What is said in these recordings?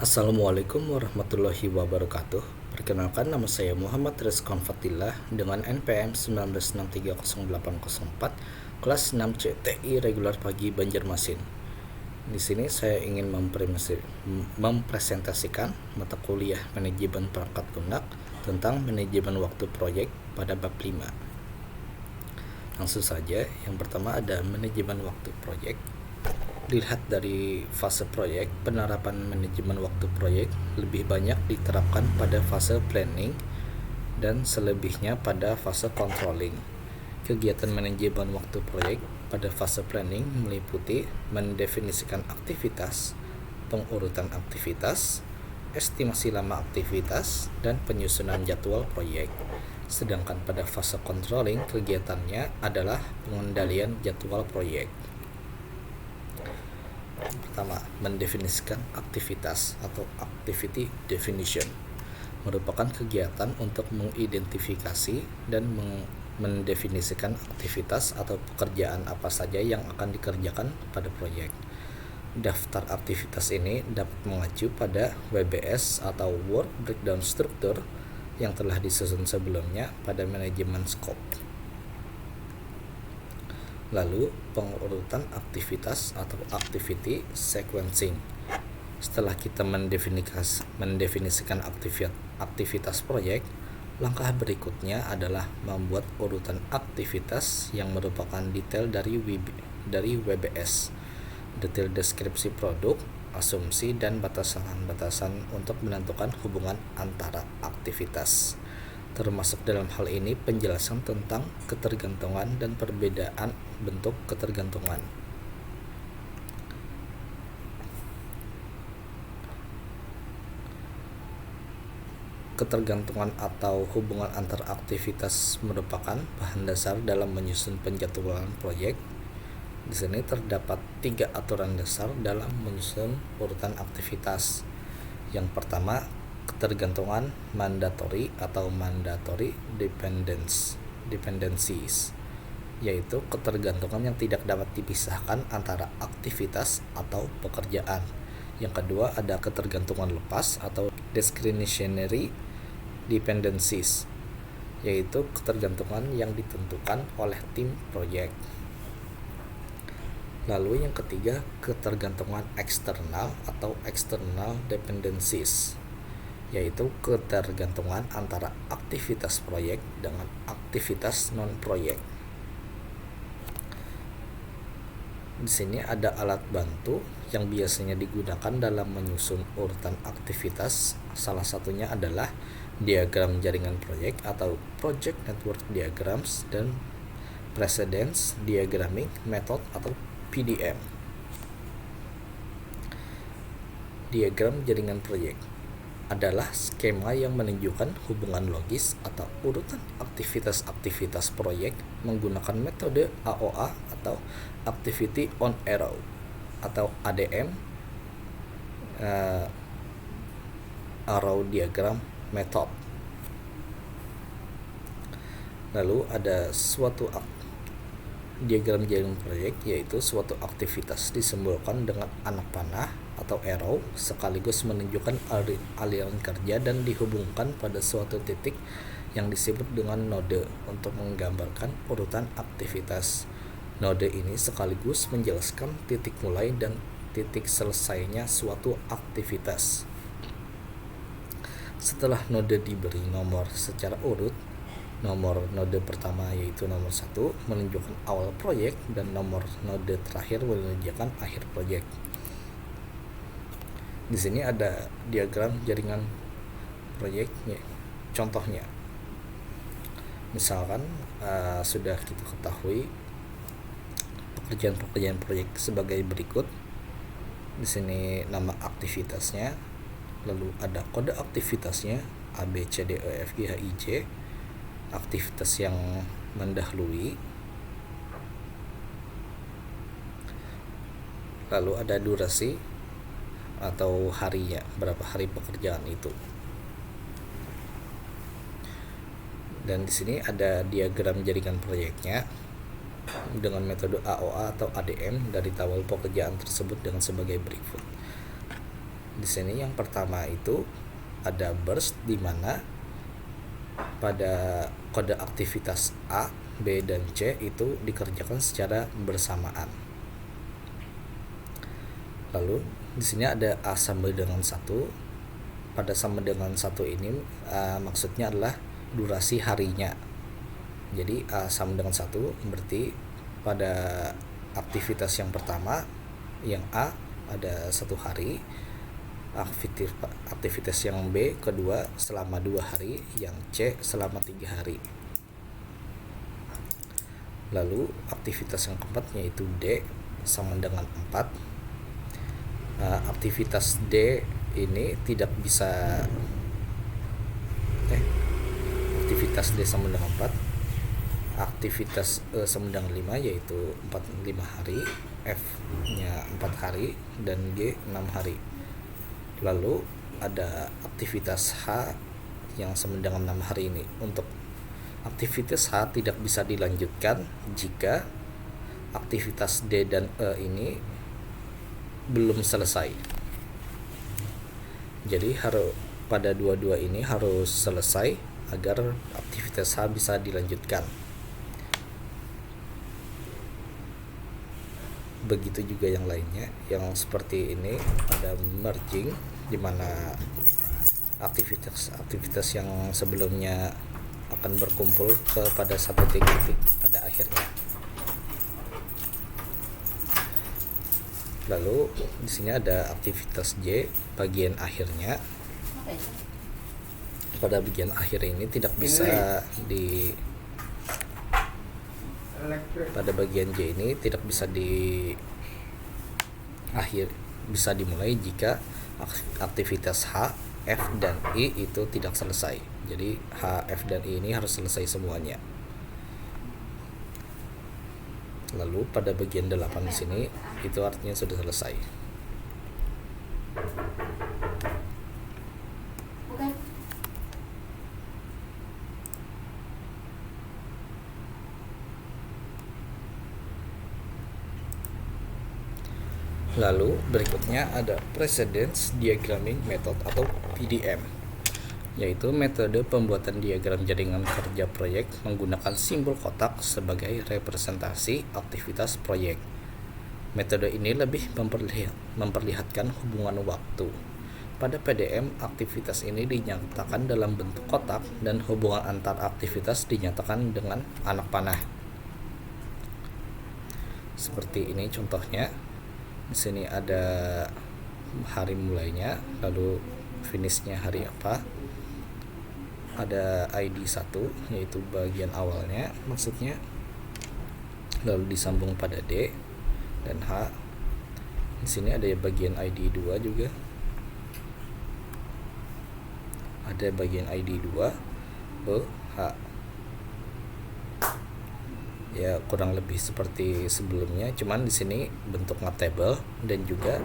Assalamualaikum warahmatullahi wabarakatuh. Perkenalkan, nama saya Muhammad Rizkon Fatillah dengan NPM 19630804 kelas 6 CTI regular pagi Banjarmasin. Di sini saya ingin mempresentasikan mata kuliah manajemen perangkat lunak tentang manajemen waktu proyek pada bab 5. Langsung saja, yang pertama ada manajemen waktu proyek. Dilihat dari fase proyek, penerapan manajemen waktu proyek lebih banyak diterapkan pada fase planning dan selebihnya pada fase controlling. Kegiatan manajemen waktu proyek pada fase planning meliputi mendefinisikan aktivitas, pengurutan aktivitas, estimasi lama aktivitas, dan penyusunan jadwal proyek. Sedangkan pada fase controlling, kegiatannya adalah pengendalian jadwal proyek. Pertama, mendefinisikan aktivitas atau activity definition merupakan kegiatan untuk mengidentifikasi dan mendefinisikan aktivitas atau pekerjaan apa saja yang akan dikerjakan pada proyek. Daftar aktivitas ini dapat mengacu pada WBS atau Work Breakdown Structure yang telah disusun sebelumnya pada manajemen scope. Lalu, pengurutan aktivitas atau activity sequencing. Setelah kita mendefinisikan aktivitas proyek, langkah berikutnya adalah membuat urutan aktivitas yang merupakan detail dari WBS, detail deskripsi produk, asumsi, dan batasan-batasan untuk menentukan hubungan antara aktivitas. Termasuk dalam hal ini penjelasan tentang ketergantungan dan perbedaan bentuk ketergantungan. Ketergantungan atau hubungan antar aktivitas merupakan bahan dasar dalam menyusun penjadwalan proyek. Di sini terdapat 3 aturan dasar dalam menyusun urutan aktivitas. Yang pertama, ketergantungan mandatory atau mandatory dependencies, yaitu ketergantungan yang tidak dapat dipisahkan antara aktivitas atau pekerjaan. Yang kedua, ada ketergantungan lepas atau discretionary dependencies, yaitu ketergantungan yang ditentukan oleh tim proyek. Lalu yang ketiga, ketergantungan eksternal atau external dependencies, yaitu ketergantungan antara aktivitas proyek dengan aktivitas non-proyek. Di sini ada alat bantu yang biasanya digunakan dalam menyusun urutan aktivitas. Salah satunya adalah diagram jaringan proyek atau project network diagrams dan precedence diagramming method atau PDM. Diagram jaringan proyek adalah skema yang menunjukkan hubungan logis atau urutan aktivitas-aktivitas proyek menggunakan metode AOA atau Activity on Arrow atau ADM, Arrow Diagram Method. Lalu ada suatu diagram jaringan proyek, yaitu suatu aktivitas disimbolkan dengan anak panah atau arrow sekaligus menunjukkan aliran kerja dan dihubungkan pada suatu titik yang disebut dengan node untuk menggambarkan urutan aktivitas. Node ini sekaligus menjelaskan titik mulai dan titik selesainya suatu aktivitas. Setelah node diberi nomor secara urut, nomor node pertama yaitu nomor 1 menunjukkan awal proyek dan nomor node terakhir menunjukkan akhir proyek. Di sini ada diagram jaringan proyeknya. Contohnya, misalkan sudah kita ketahui pekerjaan proyek sebagai berikut. Di sini nama aktivitasnya, lalu ada kode aktivitasnya A B C D E F G H I J, aktivitas yang mendahului, lalu ada durasi atau harinya, berapa hari pekerjaan itu. Dan di sini ada diagram jaringan proyeknya dengan metode AOA atau ADM dari tabel pekerjaan tersebut dengan sebagai berikut. Di sini yang pertama itu ada burst, di mana pada kode aktivitas A, B, dan C itu dikerjakan secara bersamaan. Lalu di sini ada A sama dengan 1. Pada sama dengan 1 ini maksudnya adalah durasi harinya. Jadi A sama dengan 1 berarti pada aktivitas yang pertama, yang A ada 1 hari, aktivitas yang B kedua selama 2 hari, yang C selama 3 hari. Lalu aktivitas yang keempat yaitu D sama dengan 4. Aktivitas D ini tidak bisa aktivitas D sama dengan 4, aktivitas E sama dengan 5 yaitu 5 hari, F nya 4 hari, dan G 6 hari. Lalu ada aktivitas H yang sama dengan 6 hari ini. Untuk aktivitas H tidak bisa dilanjutkan jika aktivitas D dan E ini belum selesai. Jadi pada dua-dua ini harus selesai agar aktivitas H bisa dilanjutkan. Begitu juga yang lainnya, yang seperti ini ada merging, di mana aktivitas yang sebelumnya akan berkumpul pada satu titik pada akhirnya. Lalu di sini ada aktivitas J bagian akhirnya. Pada bagian akhir ini tidak bisa pada bagian J ini tidak bisa bisa dimulai jika aktivitas H, F, dan I itu tidak selesai. Jadi H, F, dan I ini harus selesai semuanya. Lalu pada bagian 8 di sini itu artinya sudah selesai. Lalu berikutnya ada Precedence Diagramming Method atau PDM, yaitu metode pembuatan diagram jaringan kerja proyek menggunakan simbol kotak sebagai representasi aktivitas proyek. Metode ini lebih memperlihatkan hubungan waktu. Pada PDM, aktivitas ini dinyatakan dalam bentuk kotak dan hubungan antar aktivitas dinyatakan dengan anak panah. Seperti ini contohnya. Di sini ada hari mulainya, lalu finishnya hari apa. Ada ID 1 yaitu bagian awalnya maksudnya, lalu disambung pada D dan H. Di sini ada bagian ID 2 juga. Ada bagian ID 2 E, H. Ya kurang lebih seperti sebelumnya, cuman di sini bentuknya table dan juga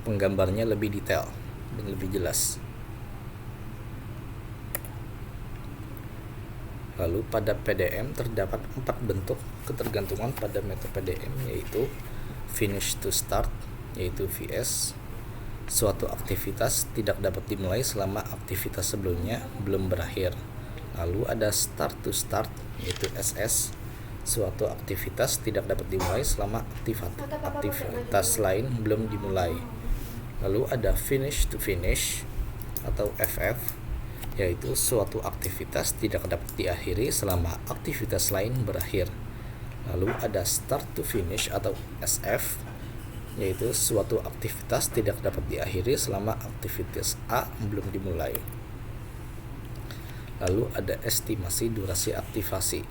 penggambarnya lebih detail dan lebih jelas. Lalu pada PDM terdapat 4 bentuk ketergantungan pada metode PDM, yaitu finish to start yaitu VS. Suatu aktivitas tidak dapat dimulai selama aktivitas sebelumnya belum berakhir. Lalu ada start to start yaitu SS. Suatu aktivitas tidak dapat dimulai selama aktivitas lain belum dimulai. Lalu ada finish to finish atau FF, yaitu suatu aktivitas tidak dapat diakhiri selama aktivitas lain berakhir. Lalu ada start to finish atau SF, yaitu suatu aktivitas tidak dapat diakhiri selama aktivitas A belum dimulai. Lalu ada estimasi durasi aktivasi.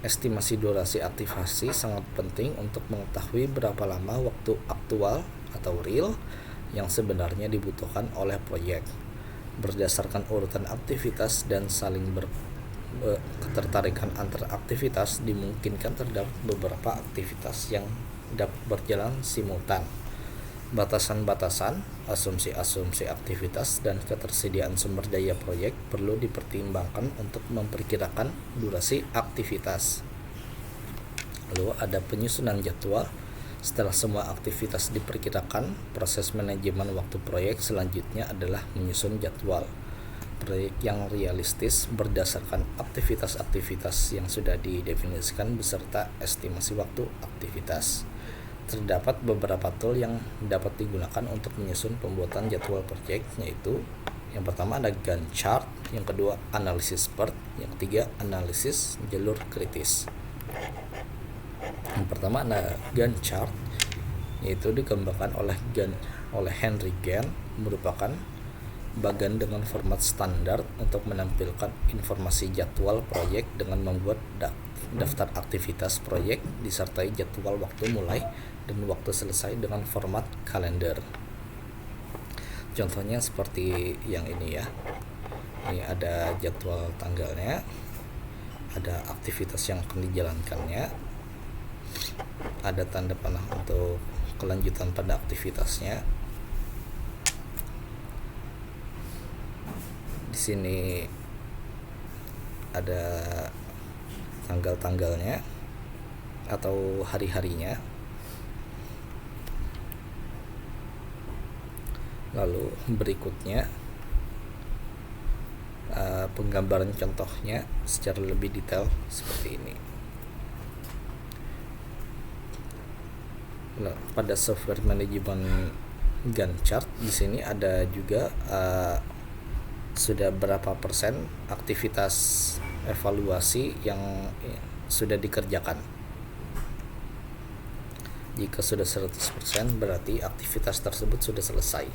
Estimasi durasi aktivasi sangat penting untuk mengetahui berapa lama waktu aktual atau real yang sebenarnya dibutuhkan oleh proyek. Berdasarkan urutan aktivitas dan saling ketertarikan antar aktivitas, dimungkinkan terdapat beberapa aktivitas yang dapat berjalan simultan. Batasan-batasan, asumsi-asumsi aktivitas, dan ketersediaan sumber daya proyek perlu dipertimbangkan untuk memperkirakan durasi aktivitas. Lalu ada penyusunan jadwal Setelah semua aktivitas diperkirakan, proses manajemen waktu proyek selanjutnya adalah menyusun jadwal proyek yang realistis berdasarkan aktivitas-aktivitas yang sudah didefinisikan beserta estimasi waktu aktivitas. Terdapat beberapa tool yang dapat digunakan untuk menyusun pembuatan jadwal proyek, yaitu yang pertama ada Gantt chart, yang kedua analisis PERT, yang ketiga analisis jalur kritis. Yang pertama ada Gantt chart, yaitu digambarkan oleh Henry Gantt, merupakan bagan dengan format standar untuk menampilkan informasi jadwal proyek dengan membuat daftar aktivitas proyek disertai jadwal waktu mulai dan waktu selesai dengan format kalender. Contohnya seperti yang ini ya. Ini ada jadwal tanggalnya, ada aktivitas yang akan dijalankannya, ada tanda panah untuk kelanjutan pada aktivitasnya. Di sini ada tanggal-tanggalnya atau hari-harinya. Lalu berikutnya penggambaran contohnya secara lebih detail seperti ini. Nah, pada software manajemen Gantt chart di sini ada juga sudah berapa persen aktivitas evaluasi yang sudah dikerjakan. Jika sudah 100% berarti aktivitas tersebut sudah selesai.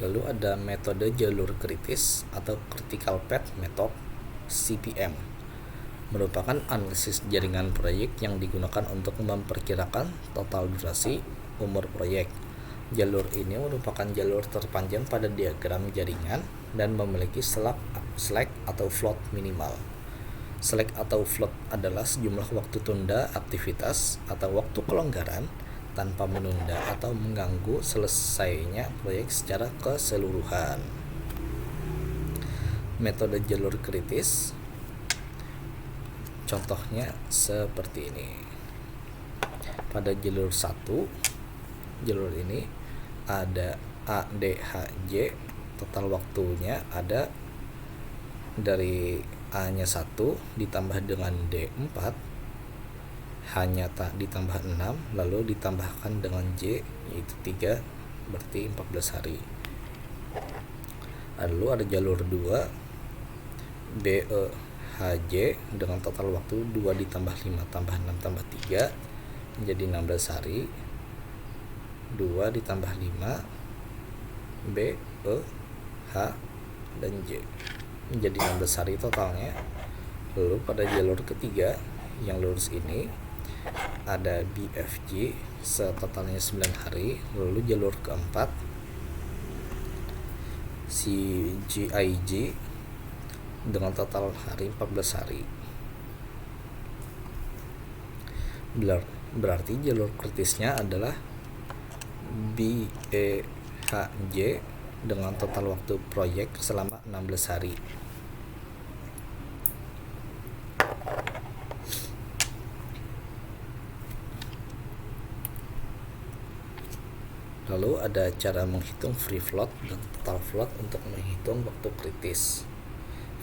Lalu ada metode jalur kritis atau critical path method CPM, merupakan analisis jaringan proyek yang digunakan untuk memperkirakan total durasi umur proyek. Jalur ini merupakan jalur terpanjang pada diagram jaringan dan memiliki slack atau float minimal. Slack atau float adalah sejumlah waktu tunda aktivitas atau waktu kelonggaran tanpa menunda atau mengganggu selesainya proyek secara keseluruhan. Metode jalur kritis contohnya seperti ini. Pada jalur 1, jalur ini ada ADHJ, total waktunya ada dari A-nya 1 ditambah dengan D4, H-nya ditambah 6, lalu ditambahkan dengan J yaitu 3, berarti 14 hari. Lalu ada jalur 2 BEHJ dengan total waktu 2 ditambah 5 tambah 6 tambah 3 menjadi 16 hari. 2 ditambah 5 B, E, H, dan J menjadi 16 hari totalnya. Lalu pada jalur ketiga yang lurus ini ada BFG setotalnya 9 hari. Lalu jalur keempat CGIG dengan total hari 14 hari. Berarti jalur kritisnya adalah BEHJ dengan total waktu proyek selama 16 hari. Lalu ada cara menghitung free float dan total float untuk menghitung waktu kritis.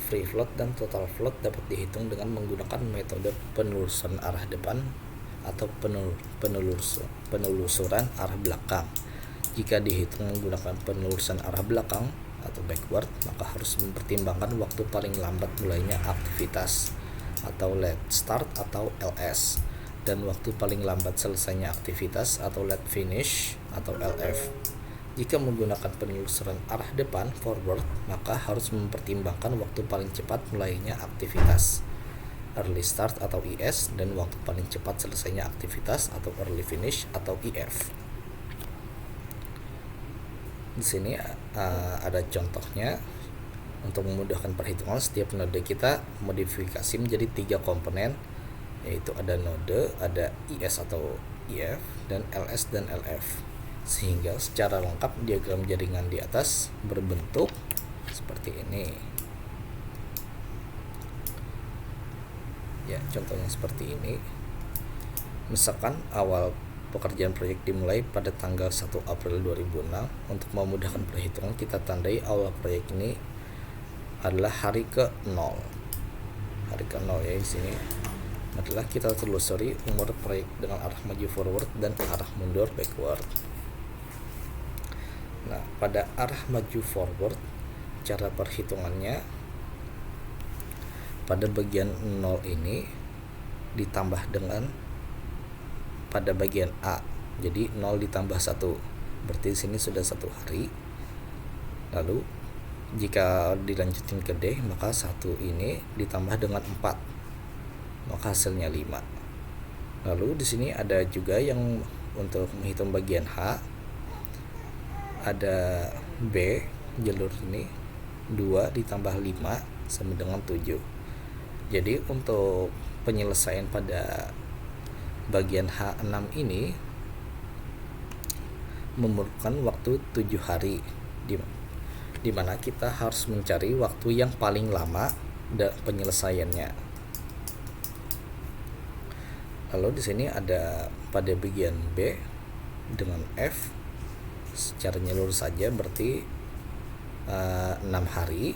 Free float dan total float dapat dihitung dengan menggunakan metode penelusuran arah depan atau penelusuran arah belakang. Jika dihitung menggunakan penelusuran arah belakang atau backward, maka harus mempertimbangkan waktu paling lambat mulainya aktivitas atau late start atau LS, dan waktu paling lambat selesainya aktivitas atau late finish atau LF. Jika menggunakan penelusuran arah depan forward, maka harus mempertimbangkan waktu paling cepat mulainya aktivitas early start atau ES, dan waktu paling cepat selesainya aktivitas atau early finish atau EF. Di sini ada contohnya. Untuk memudahkan perhitungan, setiap node kita modifikasi menjadi 3 komponen, yaitu ada node, ada IS atau IF, dan LS dan LF, sehingga secara lengkap diagram jaringan di atas berbentuk seperti ini. Ya, contohnya seperti ini. Misalkan awal pekerjaan proyek dimulai pada tanggal 1 April 2006. Untuk memudahkan perhitungan, kita tandai awal proyek ini adalah hari ke-0. Hari ke-0 ya, di sini adalah kita telusuri umur proyek dengan arah maju forward dan arah mundur backward. Nah, pada arah maju forward, cara perhitungannya pada bagian 0 ini ditambah dengan pada bagian A. Jadi 0 ditambah 1. Berarti di sini sudah 1 hari. Lalu jika dilanjutin ke D, maka 1 ini ditambah dengan 4. Maka hasilnya 5. Lalu di sini ada juga yang untuk menghitung bagian H. Ada B, jalur ini 2 ditambah 5 sama dengan 7. Jadi untuk penyelesaian pada bagian H6 ini memerlukan waktu 7 hari, di mana kita harus mencari waktu yang paling lama dan penyelesaiannya. Lalu di sini ada pada bagian B dengan F, secara nyelur saja berarti 6 hari,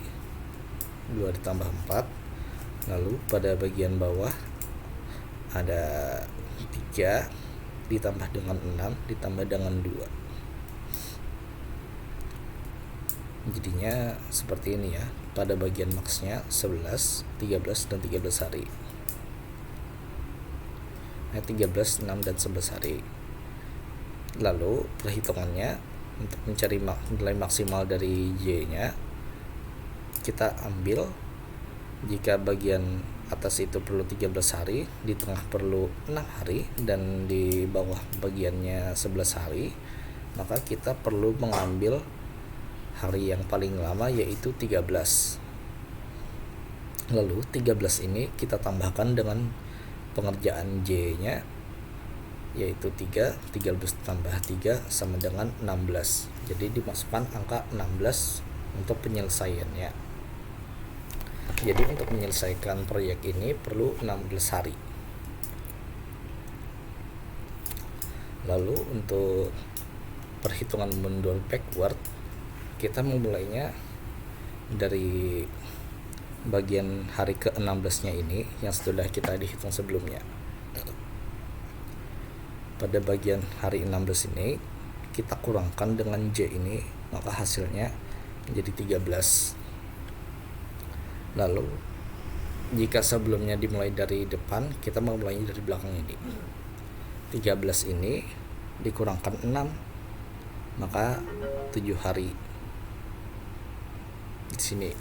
2 ditambah 4. Lalu pada bagian bawah ada 3 ditambah dengan 6 ditambah dengan 2. Jadinya seperti ini ya. Pada bagian maksnya 11, 13 dan 13 hari. 13, 6 dan 11 hari. Lalu perhitungannya untuk mencari nilai maksimal dari Y-nya, kita ambil jika bagian atas itu perlu 13 hari, di tengah perlu 6 hari, dan di bawah bagiannya 11 hari, maka kita perlu mengambil hari yang paling lama, yaitu 13. Lalu 13 ini kita tambahkan dengan pengerjaan J-nya, yaitu 3, 13 tambah 3 sama dengan 16. Jadi dimasukkan angka 16 untuk penyelesaiannya. Jadi untuk menyelesaikan proyek ini perlu 16 hari. Lalu untuk perhitungan mundur backward, kita memulainya dari bagian hari ke-16 nya ini yang sudah kita dihitung sebelumnya. Pada bagian hari 16 ini kita kurangkan dengan J ini, maka hasilnya menjadi 13. Lalu jika sebelumnya dimulai dari depan, kita memulainya dari belakang ini. 13 ini dikurangkan 6, maka 7 hari. Di sini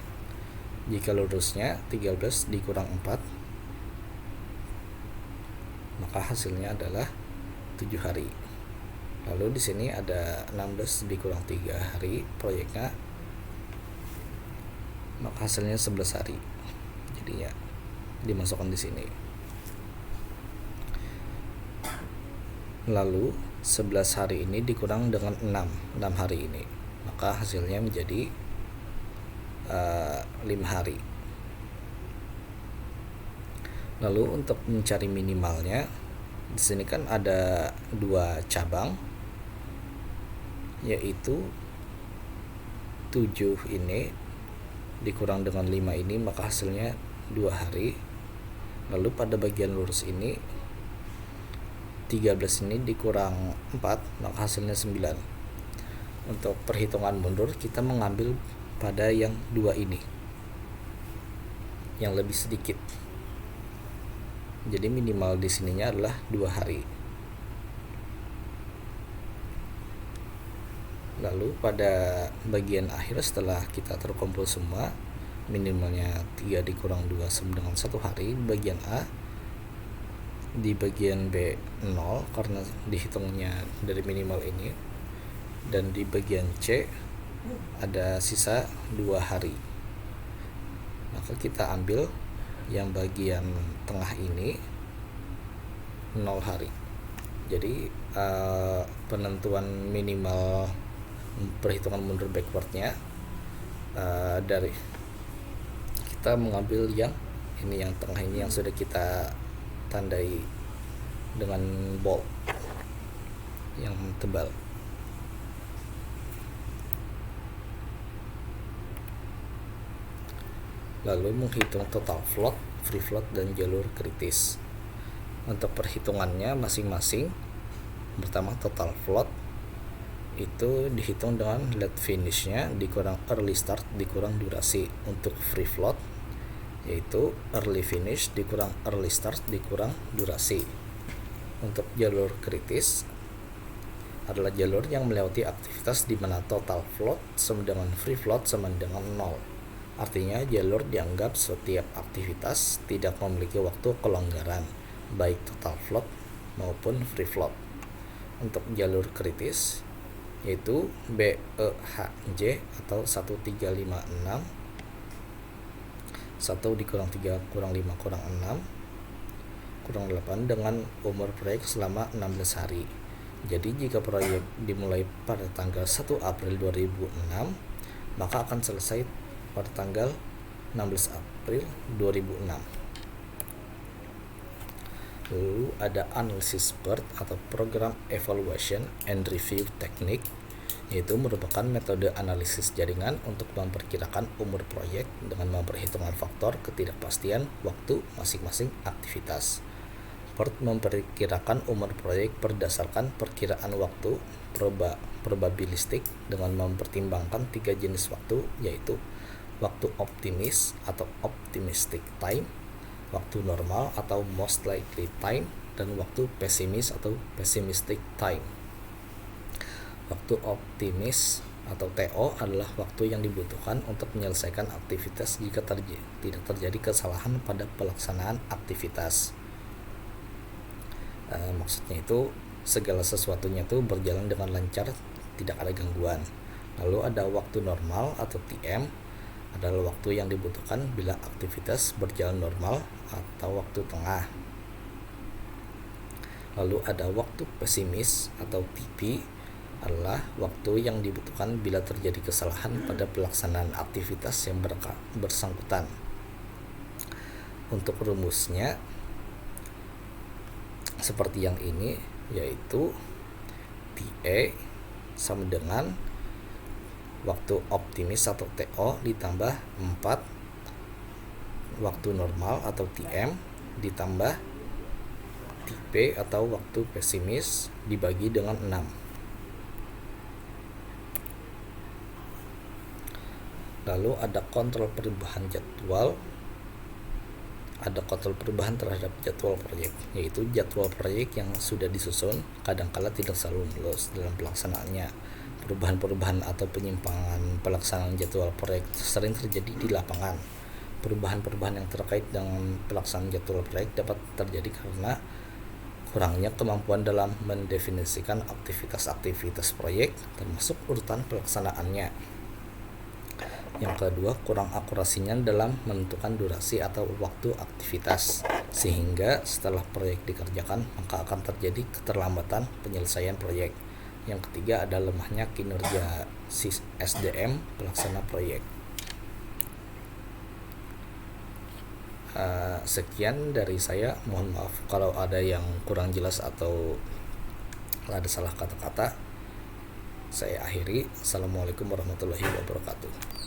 jika lurusnya 13 dikurang 4, maka hasilnya adalah 7 hari. Lalu di sini ada 16 dikurang 3 hari proyeknya, maka hasilnya 11 hari. Jadi ya dimasukkan di sini. Lalu 11 hari ini dikurang dengan 6 hari ini, maka hasilnya menjadi 5 hari. Lalu untuk mencari minimalnya, di sini kan ada 2 cabang, yaitu 7 ini dikurang dengan 5 ini, maka hasilnya 2 hari. Lalu pada bagian lurus ini 13 ini dikurang 4, maka hasilnya 9. Untuk perhitungan mundur, kita mengambil pada yang 2 ini, yang lebih sedikit. Jadi minimal di sininya adalah 2 hari. Lalu pada bagian akhir setelah kita terkumpul semua, minimalnya 3 dikurang 2 sama dengan 1 hari, bagian A. Di bagian B 0 karena dihitungnya dari minimal ini, dan di bagian C ada sisa 2 hari. Maka kita ambil yang bagian tengah ini 0 hari. Jadi penentuan minimal perhitungan mundur backwardnya dari kita mengambil yang Ini yang tengah ini yang sudah kita tandai dengan bold yang tebal. Lalu menghitung total float, free float, dan jalur kritis. Untuk perhitungannya masing-masing, pertama total float itu dihitung dengan late finishnya dikurang early start dikurang durasi. Untuk free float yaitu early finish dikurang early start dikurang durasi. Untuk jalur kritis adalah jalur yang melewati aktivitas di mana total float sama dengan free float sama dengan 0. Artinya jalur dianggap setiap aktivitas tidak memiliki waktu kelonggaran, baik total float maupun free float. Untuk jalur kritis yaitu BEHJ atau 1356 1 dikurang 3 kurang 5 kurang 6 kurang 8 dengan umur proyek selama 16 hari. Jadi jika proyek dimulai pada tanggal 1 April 2006, maka akan selesai pada tanggal 16 April 2006. Lalu ada analysis PERT atau Program Evaluation and Review Technique, yaitu merupakan metode analisis jaringan untuk memperkirakan umur proyek dengan memperhitungkan faktor ketidakpastian waktu masing-masing aktivitas. PERT memperkirakan umur proyek berdasarkan perkiraan waktu probabilistik dengan mempertimbangkan 3 jenis waktu, yaitu waktu optimis atau optimistic time, waktu normal atau most likely time, dan waktu pesimis atau pessimistic time. Waktu optimis atau TO adalah waktu yang dibutuhkan untuk menyelesaikan aktivitas jika tidak terjadi kesalahan pada pelaksanaan aktivitas. Maksudnya itu segala sesuatunya itu berjalan dengan lancar, tidak ada gangguan. Lalu ada waktu normal atau TM, adalah waktu yang dibutuhkan bila aktivitas berjalan normal atau waktu tengah. Lalu ada waktu pesimis atau TP, adalah waktu yang dibutuhkan bila terjadi kesalahan pada pelaksanaan aktivitas yang bersangkutan. Untuk rumusnya seperti yang ini, yaitu TA sama dengan waktu optimis atau TO ditambah 4 waktu normal atau TM ditambah TP atau waktu pesimis dibagi dengan 6. Lalu ada kontrol perubahan jadwal. Ada kontrol perubahan terhadap jadwal proyek, yaitu jadwal proyek yang sudah disusun kadangkala tidak selalu mulus dalam pelaksanaannya. Perubahan-perubahan atau penyimpangan pelaksanaan jadwal proyek sering terjadi di lapangan. Perubahan-perubahan yang terkait dengan pelaksanaan jadwal proyek dapat terjadi karena kurangnya kemampuan dalam mendefinisikan aktivitas-aktivitas proyek termasuk urutan pelaksanaannya. Yang kedua, kurang akurasinya dalam menentukan durasi atau waktu aktivitas, sehingga setelah proyek dikerjakan maka akan terjadi keterlambatan penyelesaian proyek. Yang ketiga ada lemahnya kinerja SDM pelaksana proyek. Sekian dari saya, mohon maaf kalau ada yang kurang jelas atau ada salah kata-kata. Saya akhiri. Assalamualaikum warahmatullahi wabarakatuh.